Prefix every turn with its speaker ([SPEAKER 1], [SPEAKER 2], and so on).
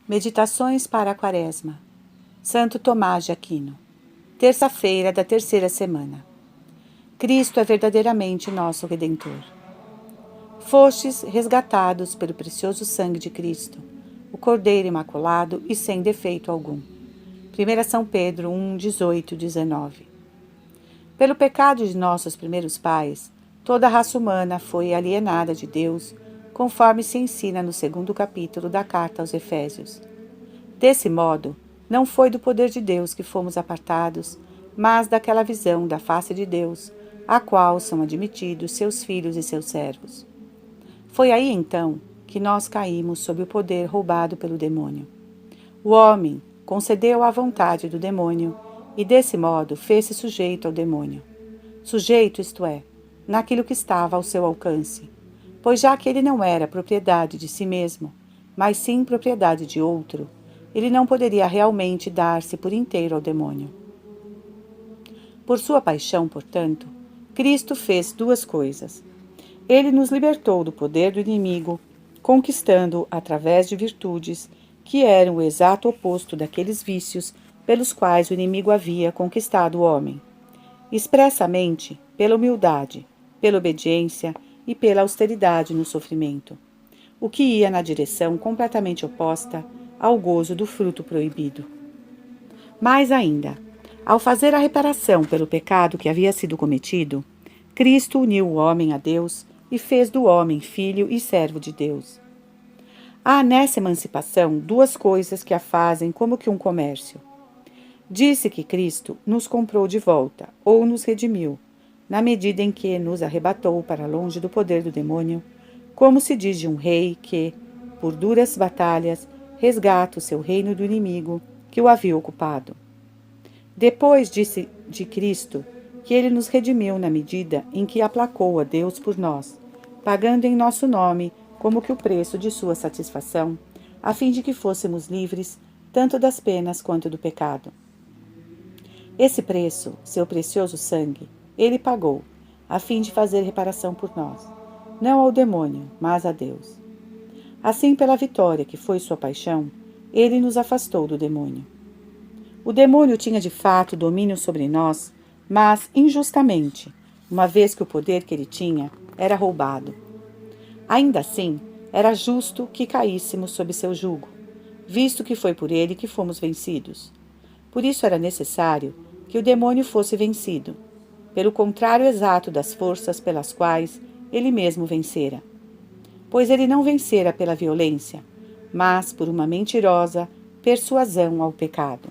[SPEAKER 1] Meditações para a Quaresma. Santo Tomás de Aquino. Terça-feira da terceira semana. Cristo é verdadeiramente nosso Redentor. Fostes resgatados pelo precioso sangue de Cristo, o Cordeiro imaculado e sem defeito algum. 1 São Pedro 1, 18, 19. Pelo pecado de nossos primeiros pais, toda a raça humana foi alienada de Deus, conforme se ensina no 2º capítulo da Carta aos Efésios. Desse modo, não foi do poder de Deus que fomos apartados, mas daquela visão da face de Deus, a qual são admitidos seus filhos e seus servos. Foi aí, então, que nós caímos sob o poder roubado pelo demônio. O homem concedeu à vontade do demônio e, desse modo, fez-se sujeito ao demônio. Sujeito, isto é, naquilo que estava ao seu alcance, pois já que ele não era propriedade de si mesmo, mas sim propriedade de outro, ele não poderia realmente dar-se por inteiro ao demônio. Por sua paixão, portanto, Cristo fez duas coisas. Ele nos libertou do poder do inimigo, conquistando-o através de virtudes que eram o exato oposto daqueles vícios pelos quais o inimigo havia conquistado o homem. Expressamente pela humildade, pela obediência e pela austeridade no sofrimento, o que ia na direção completamente oposta ao gozo do fruto proibido. Mais ainda, ao fazer a reparação pelo pecado que havia sido cometido, Cristo uniu o homem a Deus e fez do homem filho e servo de Deus. Há nessa emancipação duas coisas que a fazem como que um comércio. Disse que Cristo nos comprou de volta, ou nos redimiu, na medida em que nos arrebatou para longe do poder do demônio, como se diz de um rei que, por duras batalhas, resgata o seu reino do inimigo que o havia ocupado. Depois disse de Cristo que ele nos redimiu na medida em que aplacou a Deus por nós, pagando em nosso nome como que o preço de sua satisfação, a fim de que fôssemos livres tanto das penas quanto do pecado. Esse preço, seu precioso sangue, ele pagou, a fim de fazer reparação por nós, não ao demônio, mas a Deus. Assim, pela vitória que foi sua paixão, ele nos afastou do demônio. O demônio tinha de fato domínio sobre nós, mas injustamente, uma vez que o poder que ele tinha era roubado. Ainda assim, era justo que caíssemos sob seu jugo, visto que foi por ele que fomos vencidos. Por isso era necessário que o demônio fosse vencido, pelo contrário exato das forças pelas quais ele mesmo vencera. Pois ele não vencera pela violência, mas por uma mentirosa persuasão ao pecado.